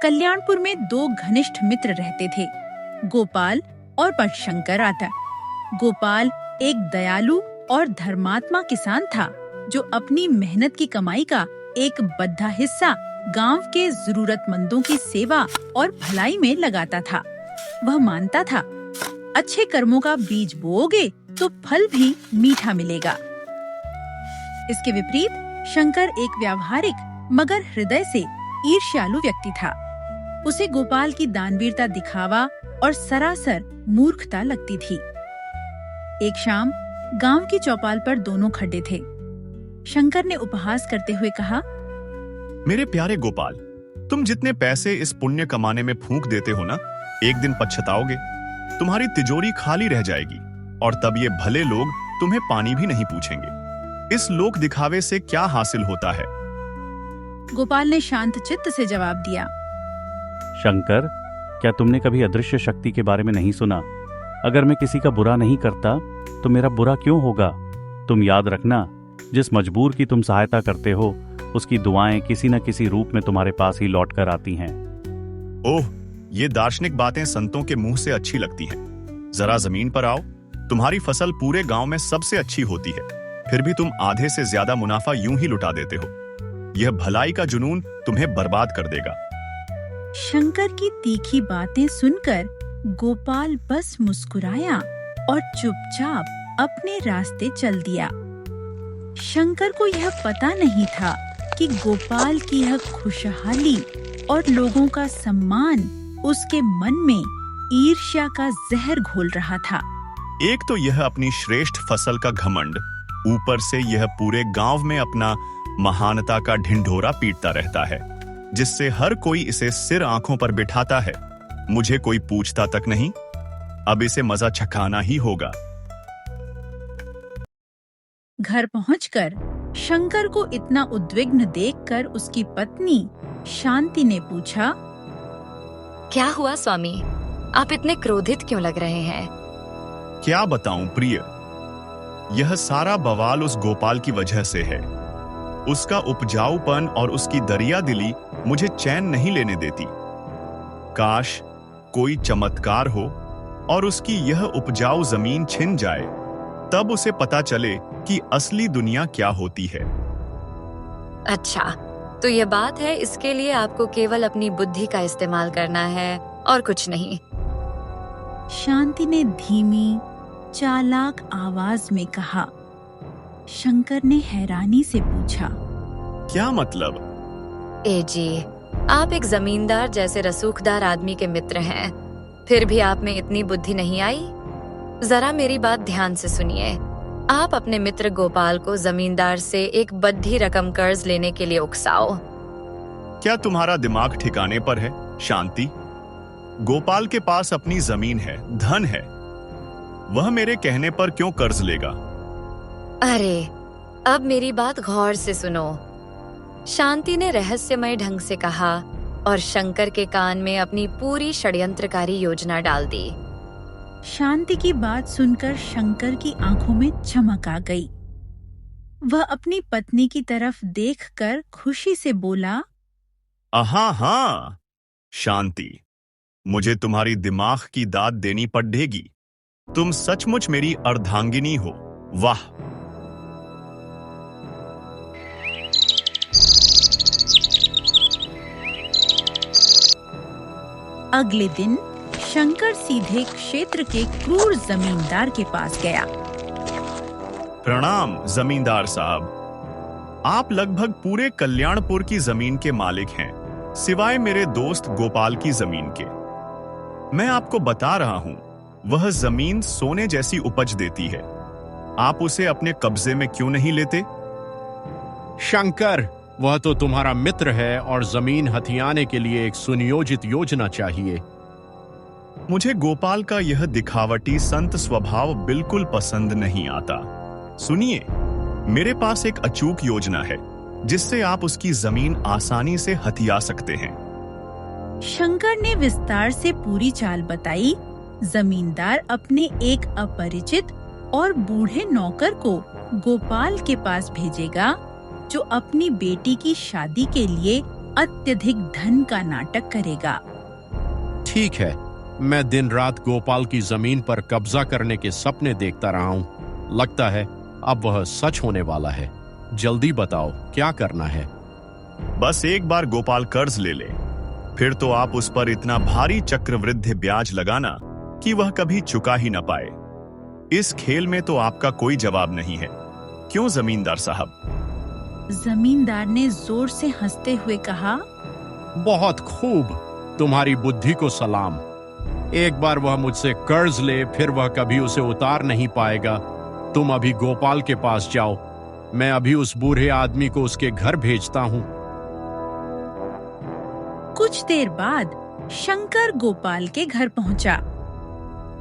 कल्याणपुर में दो घनिष्ठ मित्र रहते थे, गोपाल और शंकर आता। गोपाल एक दयालु और धर्मात्मा किसान था जो अपनी मेहनत की कमाई का एक बद्धा हिस्सा गांव के जरूरतमंदों की सेवा और भलाई में लगाता था। वह मानता था, अच्छे कर्मों का बीज बोओगे तो फल भी मीठा मिलेगा। इसके विपरीत शंकर एक व्यावहारिक मगर हृदय से ईर्ष्यालु व्यक्ति था। उसे गोपाल की दानवीरता दिखावा और सरासर मूर्खता लगती थी। एक शाम गांव की चौपाल पर दोनों खड़े थे। शंकर ने उपहास करते हुए कहा, मेरे प्यारे गोपाल, तुम जितने पैसे इस पुण्य कमाने में फूंक देते हो ना, एक दिन पछताओगे। तुम्हारी तिजोरी खाली रह जाएगी और तब ये भले लोग तुम्हें पानी भी नहीं पूछेंगे। इस लोक दिखावे से क्या हासिल होता है? गोपाल ने शांत चित्त से जवाब दिया, शंकर, क्या तुमने कभी अदृश्य शक्ति के बारे में नहीं सुना? अगर मैं किसी का बुरा नहीं करता तो मेरा बुरा क्यों होगा? तुम याद रखना, जिस मजबूर की तुम सहायता करते हो उसकी दुआएं किसी न किसी रूप में तुम्हारे पास ही लौट कर आती हैं। ओह, ये दार्शनिक बातें संतों के मुंह से अच्छी लगती हैं। जरा जमीन पर आओ। तुम्हारी फसल पूरे गांव में सबसे अच्छी होती है, फिर भी तुम आधे से ज्यादा मुनाफा यूं ही लुटा देते हो। यह भलाई का जुनून तुम्हें बर्बाद कर देगा। शंकर की तीखी बातें सुनकर गोपाल बस मुस्कुराया और चुपचाप अपने रास्ते चल दिया। शंकर को यह पता नहीं था कि गोपाल की यह खुशहाली और लोगों का सम्मान उसके मन में ईर्ष्या का जहर घोल रहा था। एक तो यह अपनी श्रेष्ठ फसल का घमंड, ऊपर से यह पूरे गांव में अपना महानता का ढिंढोरा पीटता रहता है, जिससे हर कोई इसे सिर आंखों पर बिठाता है। मुझे कोई पूछता तक नहीं। अब इसे मजा चखाना ही होगा। घर पहुंचकर शंकर को इतना उद्विग्न देखकर उसकी पत्नी शांति ने पूछा, क्या हुआ स्वामी? आप इतने क्रोधित क्यों लग रहे हैं? क्या बताऊं प्रिय, यह सारा बवाल उस गोपाल की वजह से है। उसका उपजाऊपन और उसकी दरियादिली मुझे चैन नहीं लेने देती। काश कोई चमत्कार हो और उसकी यह उपजाऊ जमीन छिन जाए, तब उसे पता चले कि असली दुनिया क्या होती है। अच्छा, तो यह बात है। इसके लिए आपको केवल अपनी बुद्धि का इस्तेमाल करना है और कुछ नहीं। शांति ने धीमी चालाक आवाज में कहा। शंकर ने हैरानी से पूछा, क्या मतलब? ए जी, आप एक जमींदार जैसे रसूखदार आदमी के मित्र हैं, फिर भी आप में इतनी बुद्धि नहीं आई? जरा मेरी बात ध्यान से सुनिए। आप अपने मित्र गोपाल को जमींदार से एक बद्धी रकम कर्ज लेने के लिए उकसाओ। क्या तुम्हारा दिमाग ठिकाने पर है शांति? गोपाल के पास अपनी जमीन है, धन है। वह मेरे कहने पर क्यों कर्ज लेगा? अरे, अब मेरी बात गौर से सुनो। शांति ने रहस्यमय ढंग से कहा और शंकर के कान में अपनी पूरी षड्यंत्रकारी योजना डाल दी। शांति की बात सुनकर शंकर की आंखों में चमक आ गई। वह अपनी पत्नी की तरफ देखकर खुशी से बोला, हाँ, शांति, मुझे तुम्हारी दिमाग की दाद देनी पड़ेगी। तुम सचमुच मेरी अर्धांगिनी हो। वाह! अगले दिन शंकर सीधे क्षेत्र के क्रूर जमींदार के पास गया। प्रणाम जमींदार साहब। आप लगभग पूरे कल्याणपुर की जमीन के मालिक हैं, सिवाय मेरे दोस्त गोपाल की जमीन के। मैं आपको बता रहा हूं, वह जमीन सोने जैसी उपज देती है। आप उसे अपने कब्जे में क्यों नहीं लेते? शंकर, वह तो तुम्हारा मित्र है और जमीन हथियाने के लिए एक सुनियोजित योजना चाहिए। मुझे गोपाल का यह दिखावटी संत स्वभाव बिल्कुल पसंद नहीं आता। सुनिए, मेरे पास एक अचूक योजना है जिससे आप उसकी जमीन आसानी से हथिया सकते हैं। शंकर ने विस्तार से पूरी चाल बताई। जमींदार अपने एक अपरिचित और बूढ़े नौकर को गोपाल के पास भेजेगा, जो अपनी बेटी की शादी के लिए अत्यधिक धन का नाटक करेगा। ठीक है, मैं दिन रात गोपाल की जमीन पर कब्जा करने के सपने देखता रहा हूं। लगता है अब वह सच होने वाला है। जल्दी बताओ क्या करना है। बस एक बार गोपाल कर्ज ले ले, फिर तो आप उस पर इतना भारी चक्रवृद्धि ब्याज लगाना कि वह कभी चुका ही न पाए। इस खेल में तो आपका कोई जवाब नहीं है, क्यों जमींदार साहब? जमींदार ने जोर से हंसते हुए कहा, बहुत खूब, तुम्हारी बुद्धि को सलाम। एक बार वह मुझसे कर्ज ले, फिर वह कभी उसे उतार नहीं पाएगा। तुम अभी गोपाल के पास जाओ, मैं अभी उस बूढ़े आदमी को उसके घर भेजता हूं। कुछ देर बाद शंकर गोपाल के घर पहुंचा।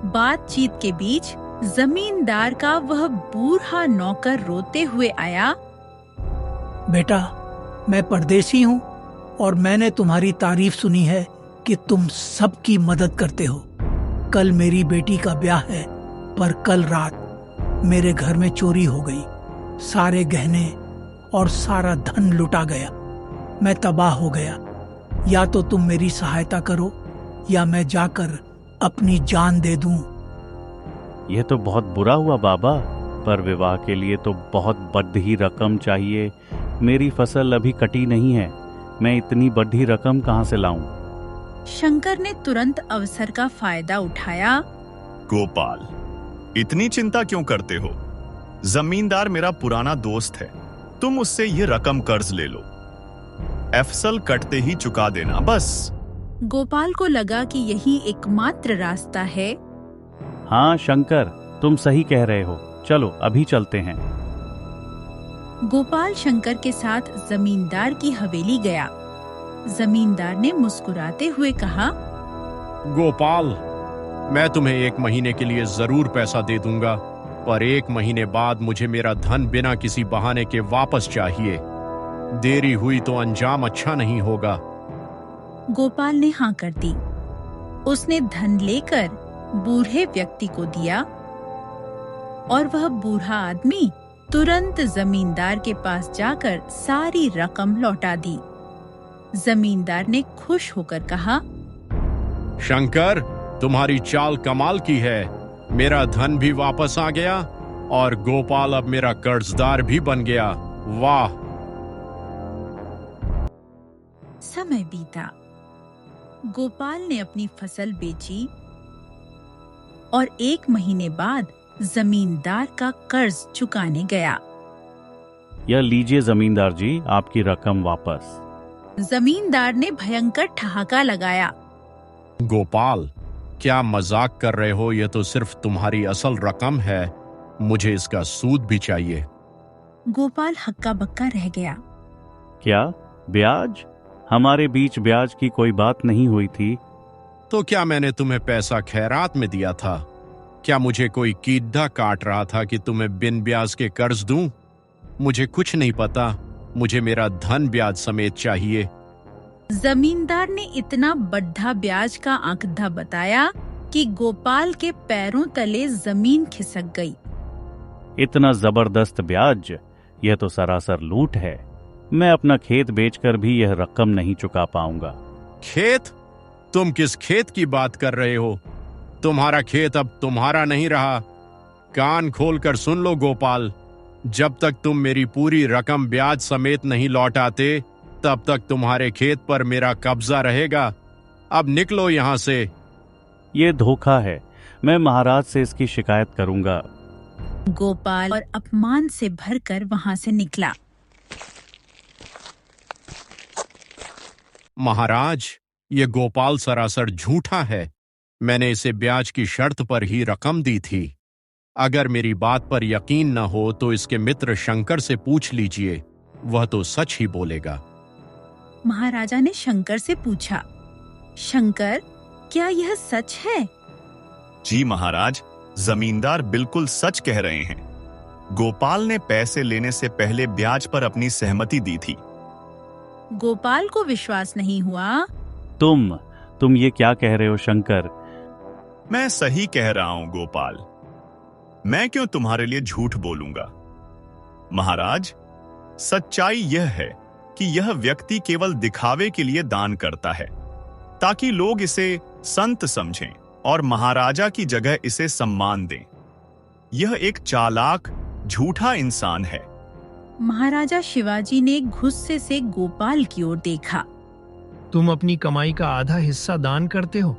बातचीत के बीच जमींदार का वह बूढ़ा नौकर रोते हुए आया। बेटा, मैं परदेसी हूँ और मैंने तुम्हारी तारीफ सुनी है कि तुम सबकी मदद करते हो। कल मेरी बेटी का ब्याह है, पर कल रात मेरे घर में चोरी हो गई। सारे गहने और सारा धन लुटा गया। मैं तबाह हो गया। या तो तुम मेरी सहायता करो या मैं जाकर अपनी जान दे दूं। यह तो बहुत बुरा हुआ बाबा, पर विवाह के लिए तो बहुत बड़ी रकम चाहिए। मेरी फसल अभी कटी नहीं है, मैं इतनी बड़ी रकम कहां से लाऊं? शंकर ने तुरंत अवसर का फायदा उठाया। गोपाल, इतनी चिंता क्यों करते हो? जमींदार मेरा पुराना दोस्त है, तुम उससे ये रकम कर्ज ले लो, अफसल कटते ही चुका देना बस। गोपाल को लगा कि यही एकमात्र रास्ता है। हाँ शंकर, तुम सही कह रहे हो, चलो अभी चलते हैं। गोपाल शंकर के साथ जमींदार की हवेली गया। जमींदार ने मुस्कुराते हुए कहा, गोपाल, मैं तुम्हें 1 महीने के लिए जरूर पैसा दे दूंगा, पर 1 महीने बाद मुझे मेरा धन बिना किसी बहाने के वापस चाहिए। देरी हुई तो अंजाम अच्छा नहीं होगा। गोपाल ने हाँ कर दी। उसने धन लेकर बूढ़े व्यक्ति को दिया और वह बूढ़ा आदमी तुरंत जमींदार के पास जाकर सारी रकम लौटा दी। जमींदार ने खुश होकर कहा, शंकर, तुम्हारी चाल कमाल की है। मेरा धन भी वापस आ गया और गोपाल अब मेरा कर्जदार भी बन गया। वाह! समय बीता। गोपाल ने अपनी फसल बेची और 1 महीने बाद जमींदार का कर्ज चुकाने गया। यह लीजिए जमींदार जी, आपकी रकम वापस। जमींदार ने भयंकर ठहाका लगाया। गोपाल, क्या मजाक कर रहे हो? यह तो सिर्फ तुम्हारी असल रकम है, मुझे इसका सूद भी चाहिए। गोपाल हक्का बक्का रह गया। क्या ब्याज? हमारे बीच ब्याज की कोई बात नहीं हुई थी। तो क्या मैंने तुम्हें पैसा खैरात में दिया था? क्या मुझे कोई कीड़ा काट रहा था कि तुम्हें बिन ब्याज के कर्ज दूं? मुझे कुछ नहीं पता, मुझे मेरा धन ब्याज समेत चाहिए। जमींदार ने इतना बड़ा ब्याज का आंकड़ा बताया कि गोपाल के पैरों तले जमीन खिसक गई। इतना जबरदस्त ब्याज? यह तो सरासर लूट है। मैं अपना खेत बेचकर भी यह रकम नहीं चुका पाऊंगा। खेत? तुम किस खेत की बात कर रहे हो? तुम्हारा खेत अब तुम्हारा नहीं रहा। कान खोलकर सुन लो गोपाल, जब तक तुम मेरी पूरी रकम ब्याज समेत नहीं लौटाते, तब तक तुम्हारे खेत पर मेरा कब्जा रहेगा। अब निकलो यहां से। ये धोखा है, मैं महाराज से इसकी शिकायत करूंगा। गोपाल और अपमान से भरकर वहां से निकला। महाराज, ये गोपाल सरासर झूठा है। मैंने इसे ब्याज की शर्त पर ही रकम दी थी। अगर मेरी बात पर यकीन न हो तो इसके मित्र शंकर से पूछ लीजिए, वह तो सच ही बोलेगा। महाराजा ने शंकर से पूछा, शंकर, क्या यह सच है? जी महाराज, जमींदार बिल्कुल सच कह रहे हैं। गोपाल ने पैसे लेने से पहले ब्याज पर अपनी सहमति दी थी। गोपाल को विश्वास नहीं हुआ। तुम ये क्या कह रहे हो शंकर? मैं सही कह रहा हूं गोपाल, मैं क्यों तुम्हारे लिए झूठ बोलूंगा? महाराज, सच्चाई यह है कि यह व्यक्ति केवल दिखावे के लिए दान करता है, ताकि लोग इसे संत समझें और महाराजा की जगह इसे सम्मान दें। यह एक चालाक, झूठा इंसान है। महाराजा शिवाजी ने गुस्से से गोपाल की ओर देखा। तुम अपनी कमाई का आधा हिस्सा दान करते हो?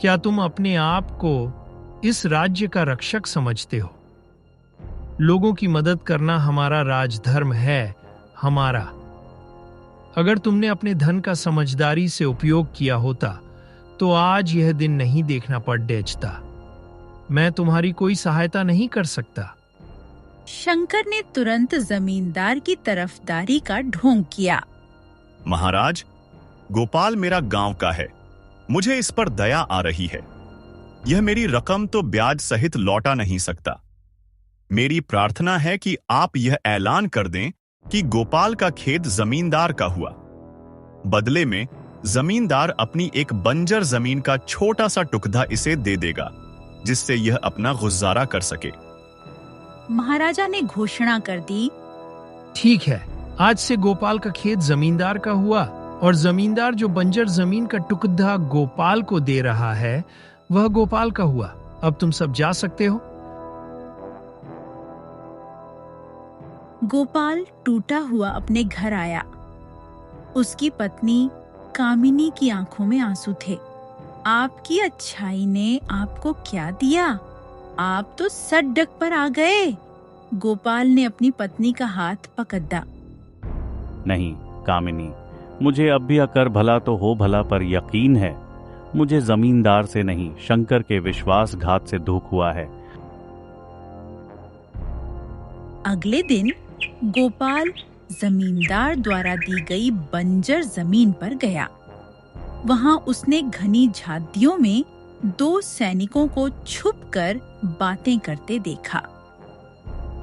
क्या तुम अपने आप को इस राज्य का रक्षक समझते हो? लोगों की मदद करना हमारा राजधर्म है, हमारा। अगर तुमने अपने धन का समझदारी से उपयोग किया होता तो आज यह दिन नहीं देखना पड़ता। मैं तुम्हारी कोई सहायता नहीं कर सकता। शंकर ने तुरंत जमींदार की तरफदारी का ढोंग किया। महाराज, गोपाल मेरा गांव का है। मुझे इस पर दया आ रही है। यह मेरी रकम तो ब्याज सहित लौटा नहीं सकता। मेरी प्रार्थना है कि आप यह ऐलान कर दें कि गोपाल का खेत जमींदार का हुआ। बदले में जमींदार अपनी एक बंजर जमीन का छोटा सा टुकड़ा इसे दे देगा, जिससे यह अपना गुजारा कर सके। महाराजा ने घोषणा कर दी, ठीक है, आज से गोपाल का खेत जमींदार का हुआ और जमींदार जो बंजर जमीन का टुकड़ा गोपाल को दे रहा है वह गोपाल का हुआ। अब तुम सब जा सकते हो। गोपाल टूटा हुआ अपने घर आया। उसकी पत्नी कामिनी की आंखों में आंसू थे। आपकी अच्छाई ने आपको क्या दिया? आप तो सड़क पर आ गए। गोपाल ने अपनी पत्नी का हाथ पकड़ा। नहीं कामिनी, मुझे अब भी अकर भला तो हो भला पर यकीन है। मुझे जमींदार से नहीं, शंकर के विश्वासघात से दुख हुआ है। अगले दिन गोपाल जमींदार द्वारा दी गई बंजर जमीन पर गया। वहां उसने घनी झाड़ियों में 2 सैनिकों को छुपकर बातें करते देखा।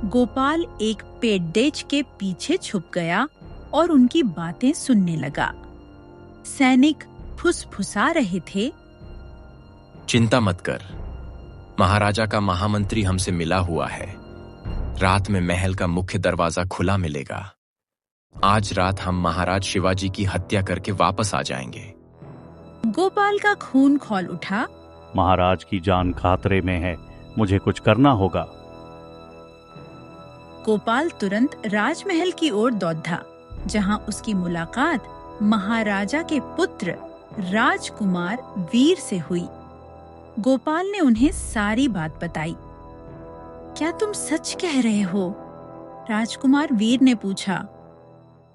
गोपाल एक पेड़ेज के पीछे छुप गया और उनकी बातें सुनने लगा। सैनिक फुसफुसा रहे थे, चिंता मत कर, महाराजा का महामंत्री हमसे मिला हुआ है। रात में महल का मुख्य दरवाजा खुला मिलेगा। आज रात हम महाराज शिवाजी की हत्या करके वापस आ जाएंगे। गोपाल का खून खौल उठा। महाराज की जान खतरे में है, मुझे कुछ करना होगा। गोपाल तुरंत राजमहल की ओर दौड़ा, जहां उसकी मुलाकात महाराजा के पुत्र राजकुमार वीर से हुई। गोपाल ने उन्हें सारी बात बताई। क्या तुम सच कह रहे हो? राजकुमार वीर ने पूछा।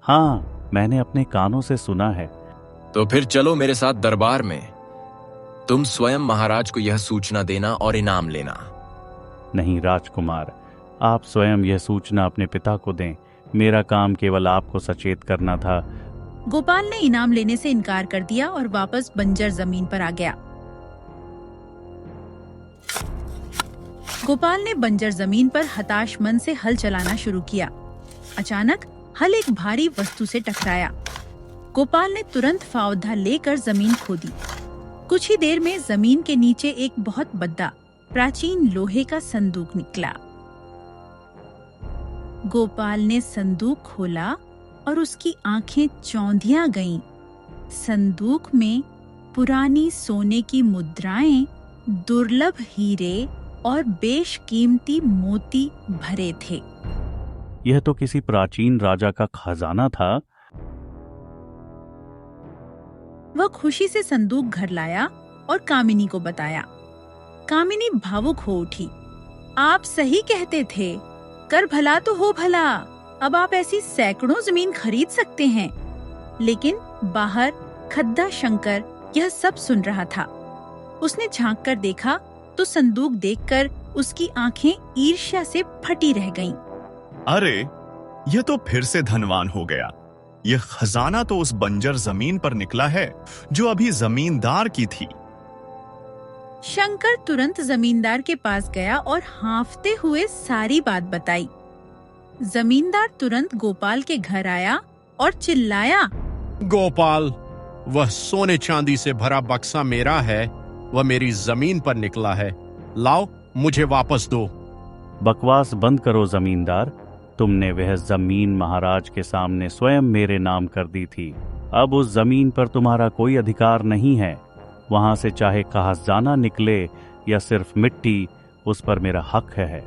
हाँ, मैंने अपने कानों से सुना है। तो फिर चलो मेरे साथ दरबार में। तुम स्वयं महाराज को यह सूचना देना और इनाम लेना। नहीं राजकुमार, आप स्वयं यह सूचना अपने पिता को दें। मेरा काम केवल आपको सचेत करना था। गोपाल ने इनाम लेने से इनकार कर दिया और वापस बंजर जमीन पर आ गया। गोपाल ने बंजर जमीन पर हताश मन से हल चलाना शुरू किया। अचानक हल एक भारी वस्तु से टकराया। गोपाल ने तुरंत फावधा लेकर जमीन खोदी। कुछ ही देर में जमीन के नीचे एक बहुत बड़ा प्राचीन लोहे का संदूक निकला। गोपाल ने संदूक खोला और उसकी आंखें चौंधियां गईं। संदूक में पुरानी सोने की मुद्राएं, दुर्लभ हीरे और बेशकीमती मोती भरे थे। यह तो किसी प्राचीन राजा का खजाना था। वह खुशी से संदूक घर लाया और कामिनी को बताया। कामिनी भावुक हो उठी। आप सही कहते थे, कर भला तो हो भला। अब आप ऐसी सैकड़ों जमीन खरीद सकते हैं। लेकिन बाहर खद्दा शंकर यह सब सुन रहा था। उसने झांक कर देखा तो संदूक देखकर उसकी आंखें ईर्ष्या से फटी रह गईं। अरे, यह तो फिर से धनवान हो गया। यह खजाना तो उस बंजर जमीन पर निकला है जो अभी जमींदार की थी। शंकर तुरंत जमींदार के पास गया और हाँफते हुए सारी बात बताई। जमींदार तुरंत गोपाल के घर आया और चिल्लाया, गोपाल, वह सोने चांदी से भरा बक्सा मेरा है। वह मेरी जमीन पर निकला है। लाओ, मुझे वापस दो। बकवास बंद करो जमींदार। तुमने वह जमीन महाराज के सामने स्वयं मेरे नाम कर दी थी। अब उस जमीन पर तुम्हारा कोई अधिकार नहीं है। वहां से चाहे खजाना निकले या सिर्फ मिट्टी, उस पर मेरा हक है।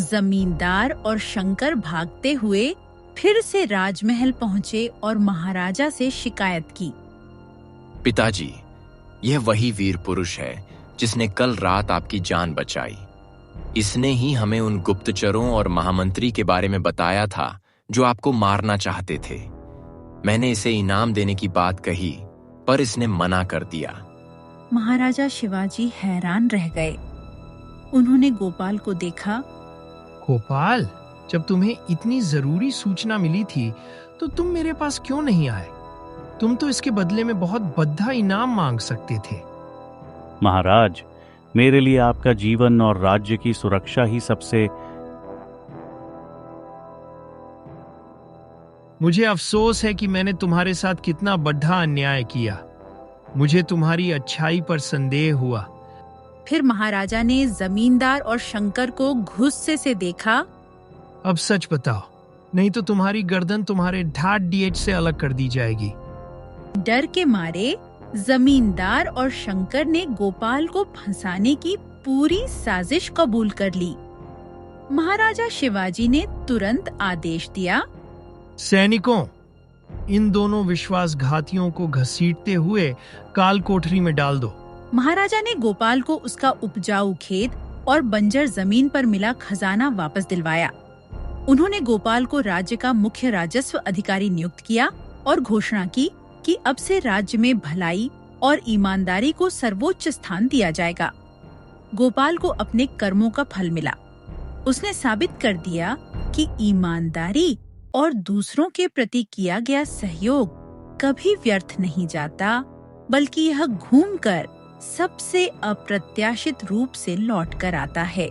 जमींदार और शंकर भागते हुए फिर से राजमहल पहुंचे और महाराजा से शिकायत की। पिताजी, यह वही वीर पुरुष है जिसने कल रात आपकी जान बचाई। इसने ही हमें उन गुप्तचरों और महामंत्री के बारे में बताया था जो आपको मारना चाहते थे। मैंने इसे इनाम देने की बात कही, पर इसने मना कर दिया। महाराजा शिवाजी हैरान रह गए। उन्होंने गोपाल को देखा। गोपाल, जब तुम्हें इतनी जरूरी सूचना मिली थी तो तुम मेरे पास क्यों नहीं आए? तुम तो इसके बदले में बहुत बड़ा इनाम मांग सकते थे। महाराज, मेरे लिए आपका जीवन और राज्य की सुरक्षा ही सबसे। मुझे अफसोस है कि मैंने तुम्हारे साथ कितना बड़ा अन्याय किया। मुझे तुम्हारी अच्छाई पर संदेह हुआ। फिर महाराजा ने जमींदार और शंकर को गुस्से से देखा। अब सच बताओ, नहीं तो तुम्हारी गर्दन तुम्हारे ढाट डीएच से अलग कर दी जाएगी। डर के मारे जमींदार और शंकर ने गोपाल को फंसाने की पूरी साजिश कबूल कर ली। महाराजा शिवाजी ने तुरंत आदेश दिया, सैनिकों, इन दोनों विश्वासघातियों को घसीटते हुए काल कोठरी में डाल दो। महाराजा ने गोपाल को उसका उपजाऊ खेत और बंजर जमीन पर मिला खजाना वापस दिलवाया। उन्होंने गोपाल को राज्य का मुख्य राजस्व अधिकारी नियुक्त किया और घोषणा की कि अब से राज्य में भलाई और ईमानदारी को सर्वोच्च स्थान दिया जाएगा। गोपाल को अपने कर्मों का फल मिला। उसने साबित कर दिया कि ईमानदारी और दूसरों के प्रति किया गया सहयोग कभी व्यर्थ नहीं जाता, बल्कि यह घूमकर सबसे अप्रत्याशित रूप से लौट कर आता है।